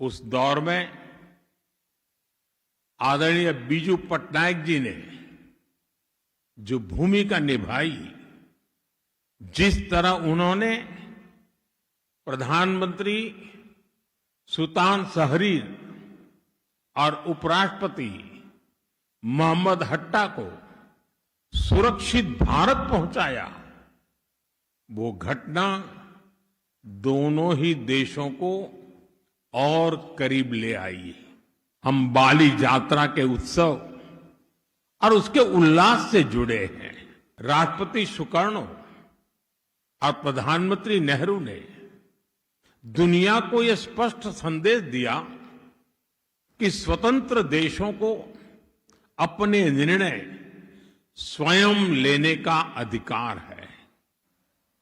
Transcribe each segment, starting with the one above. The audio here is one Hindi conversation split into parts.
उस दौर में आदरणीय बीजू पटनायक जी ने जो भूमिका निभाई, जिस तरह उन्होंने प्रधानमंत्री सुल्तान शहरीर और उपराष्ट्रपति मोहम्मद हट्टा को सुरक्षित भारत पहुंचाया, वो घटना दोनों ही देशों को और करीब ले आई। हम बाली यात्रा के उत्सव और उसके उल्लास से जुड़े हैं। राष्ट्रपति सुकर्णो और प्रधानमंत्री नेहरू ने दुनिया को यह स्पष्ट संदेश दिया कि स्वतंत्र देशों को अपने निर्णय स्वयं लेने का अधिकार है।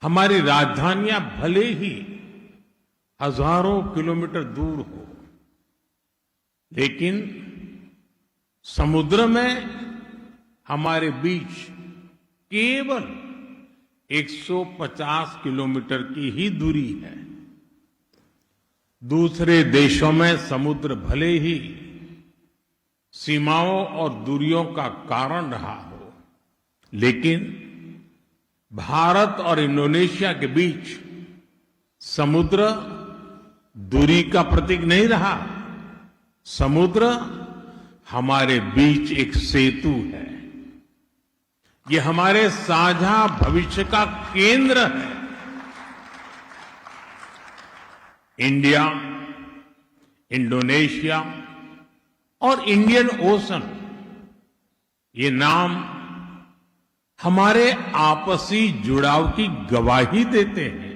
हमारी राजधानियां भले ही हजारों किलोमीटर दूर हो, लेकिन समुद्र में हमारे बीच केवल 150 किलोमीटर की ही दूरी है। दूसरे देशों में समुद्र भले ही सीमाओं और दूरियों का कारण रहा हो, लेकिन भारत और इंडोनेशिया के बीच समुद्र दूरी का प्रतीक नहीं रहा। समुद्र हमारे बीच एक सेतु है। ये हमारे साझा भविष्य का केंद्र है। इंडिया, इंडोनेशिया और इंडियन ओशन, ये नाम हमारे आपसी जुड़ाव की गवाही देते हैं।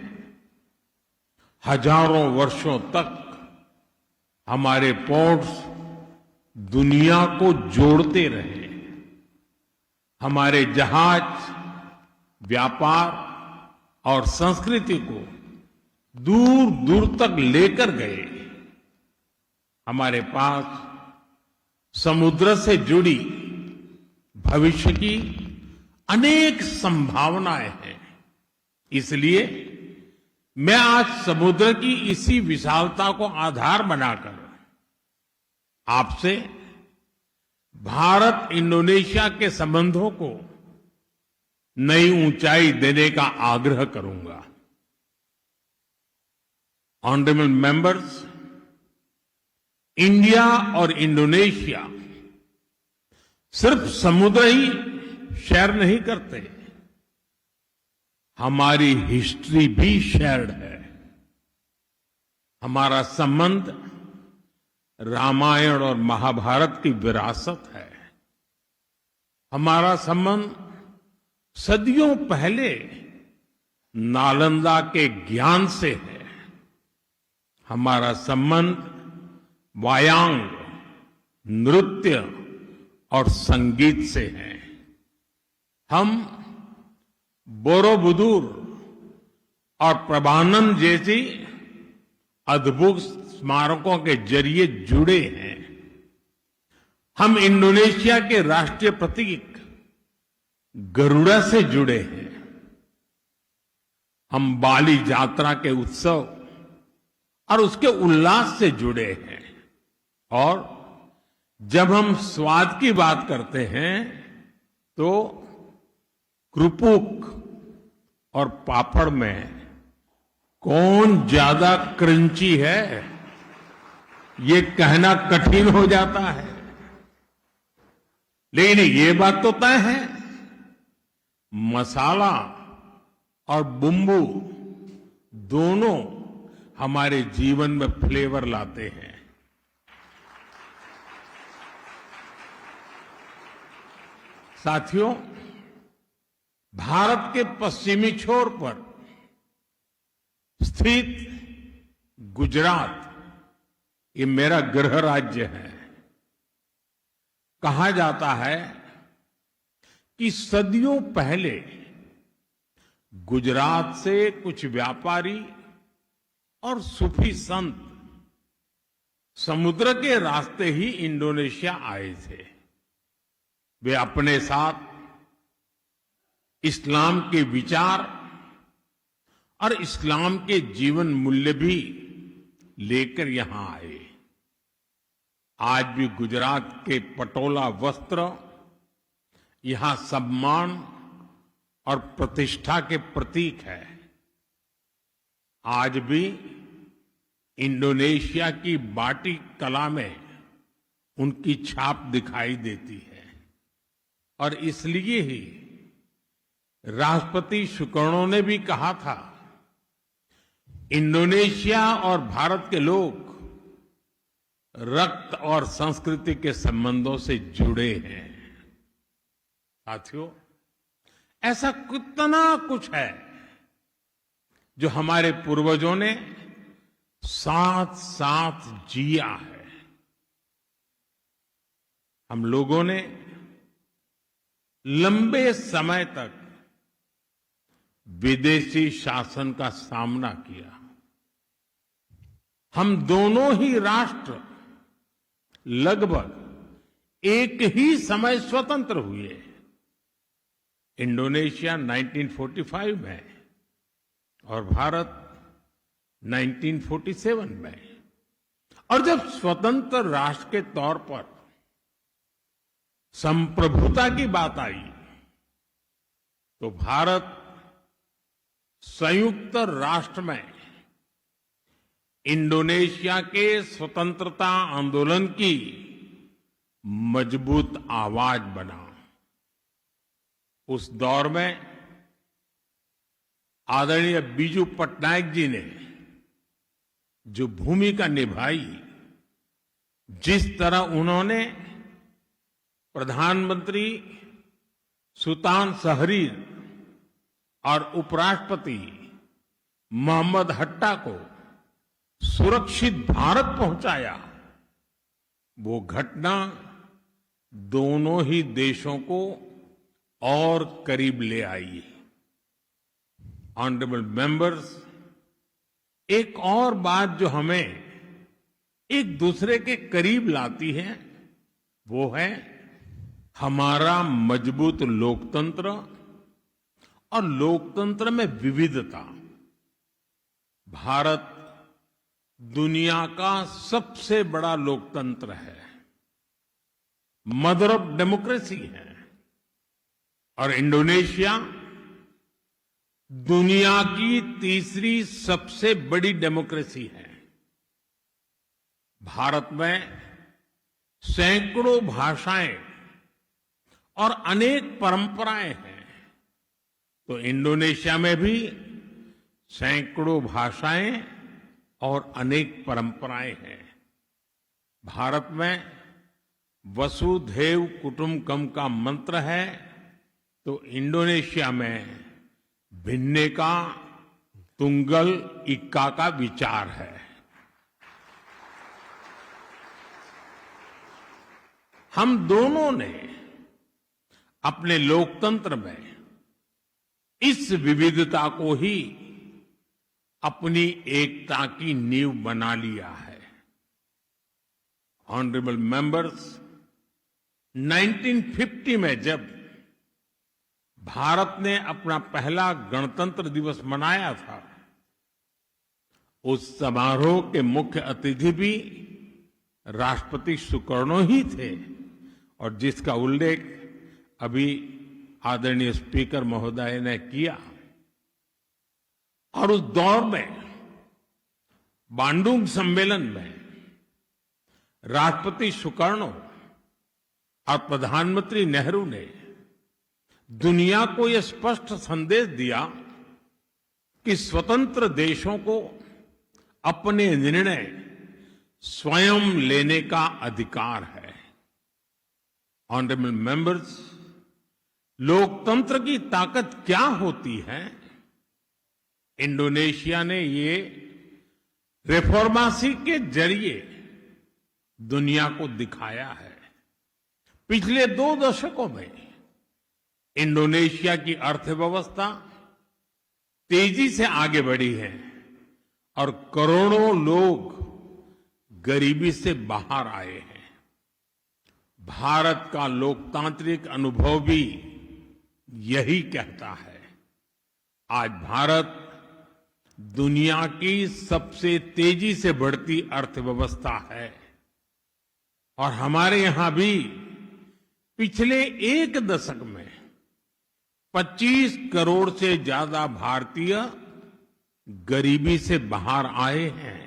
हजारों वर्षों तक हमारे पोर्ट्स दुनिया को जोड़ते रहे। हमारे जहाज व्यापार और संस्कृति को दूर दूर तक लेकर गए। हमारे पास समुद्र से जुड़ी भविष्य की अनेक संभावनाएं हैं। इसलिए मैं आज समुद्र की इसी विशालता को आधार बनाकर आपसे भारत इंडोनेशिया के संबंधों को नई ऊंचाई देने का आग्रह करूंगा। ऑनरेबल मेंबर्स, इंडिया और इंडोनेशिया सिर्फ समुद्र ही शेयर नहीं करते, हमारी हिस्ट्री भी शेयर्ड है। हमारा संबंध रामायण और महाभारत की विरासत है। हमारा संबंध सदियों पहले नालंदा के ज्ञान से है। हमारा संबंध वायांग, नृत्य और संगीत से है। हम बोरोबुदुर और प्रभानम जैसी अद्भुत स्मारकों के जरिए जुड़े हैं। हम इंडोनेशिया के राष्ट्रीय प्रतीक गरुड़ा से जुड़े हैं। हम बाली यात्रा के उत्सव और उसके उल्लास से जुड़े हैं। और जब हम स्वाद की बात करते हैं तो क्रुपुक और पापड़ में कौन ज्यादा क्रंची है, ये कहना कठिन हो जाता है। लेकिन ये बात तो तय है, मसाला और बुम्बू दोनों हमारे जीवन में फ्लेवर लाते हैं। साथियों, भारत के पश्चिमी छोर पर स्थित गुजरात, ये मेरा गृह राज्य है। कहा जाता है कि सदियों पहले गुजरात से कुछ व्यापारी और सूफी संत समुद्र के रास्ते ही इंडोनेशिया आए थे। वे अपने साथ इस्लाम के विचार और इस्लाम के जीवन मूल्य भी लेकर यहां आए। आज भी गुजरात के पटोला वस्त्र यहां सम्मान और प्रतिष्ठा के प्रतीक है। आज भी इंडोनेशिया की बाटिक कला में उनकी छाप दिखाई देती है और इसलिए ही राष्ट्रपति सुकर्णो ने भी कहा था, इंडोनेशिया और भारत के लोग रक्त और संस्कृति के संबंधों से जुड़े हैं। साथियों, ऐसा कितना कुछ है जो हमारे पूर्वजों ने साथ साथ जिया है। हम लोगों ने लंबे समय तक विदेशी शासन का सामना किया। हम दोनों ही राष्ट्र लगभग एक ही समय स्वतंत्र हुए। इंडोनेशिया 1945 में और भारत 1947 में। और जब स्वतंत्र राष्ट्र के तौर पर संप्रभुता की बात आई तो भारत संयुक्त राष्ट्र में इंडोनेशिया के स्वतंत्रता आंदोलन की मजबूत आवाज बना। उस दौर में आदरणीय बीजू पटनायक जी ने जो भूमिका निभाई, जिस तरह उन्होंने प्रधानमंत्री सुल्तान शहरीर और उपराष्ट्रपति मोहम्मद हट्टा को सुरक्षित भारत पहुंचाया, वो घटना दोनों ही देशों को और करीब ले आई। ऑनरेबल मेंबर्स, एक और बात जो हमें एक दूसरे के करीब लाती है वो है हमारा मजबूत लोकतंत्र और लोकतंत्र में विविधता। भारत दुनिया का सबसे बड़ा लोकतंत्र है, मदर ऑफ डेमोक्रेसी है, और इंडोनेशिया दुनिया की तीसरी सबसे बड़ी डेमोक्रेसी है। भारत में सैकड़ों भाषाएं और अनेक परंपराएं हैं, तो इंडोनेशिया में भी सैकड़ों भाषाएं और अनेक परंपराएं हैं। भारत में वसुधैव कुटुंबकम का मंत्र है, तो इंडोनेशिया में भिन्नेका तुंगल इक्का का विचार है। हम दोनों ने अपने लोकतंत्र में इस विविधता को ही अपनी एकता की नींव बना लिया है। ऑनरेबल मेंबर्स, 1950 में जब भारत ने अपना पहला गणतंत्र दिवस मनाया था, उस समारोह के मुख्य अतिथि भी राष्ट्रपति सुकर्णो ही थे, और जिसका उल्लेख अभी आदरणीय स्पीकर महोदय ने किया। और उस दौर में बांडुंग सम्मेलन में राष्ट्रपति सुकर्णो और प्रधानमंत्री नेहरू ने दुनिया को यह स्पष्ट संदेश दिया कि स्वतंत्र देशों को अपने निर्णय स्वयं लेने का अधिकार है। ऑनरेबल मेंबर्स, लोकतंत्र की ताकत क्या होती है, इंडोनेशिया ने ये रिफॉर्मेसी के जरिए दुनिया को दिखाया है। पिछले 2 दशकों में इंडोनेशिया की अर्थव्यवस्था तेजी से आगे बढ़ी है और करोड़ों लोग गरीबी से बाहर आए हैं। भारत का लोकतांत्रिक अनुभव भी यही कहता है। आज भारत दुनिया की सबसे तेजी से बढ़ती अर्थव्यवस्था है। और हमारे यहां भी पिछले एक दशक में 25 करोड़ से ज्यादा भारतीय गरीबी से बाहर आए हैं।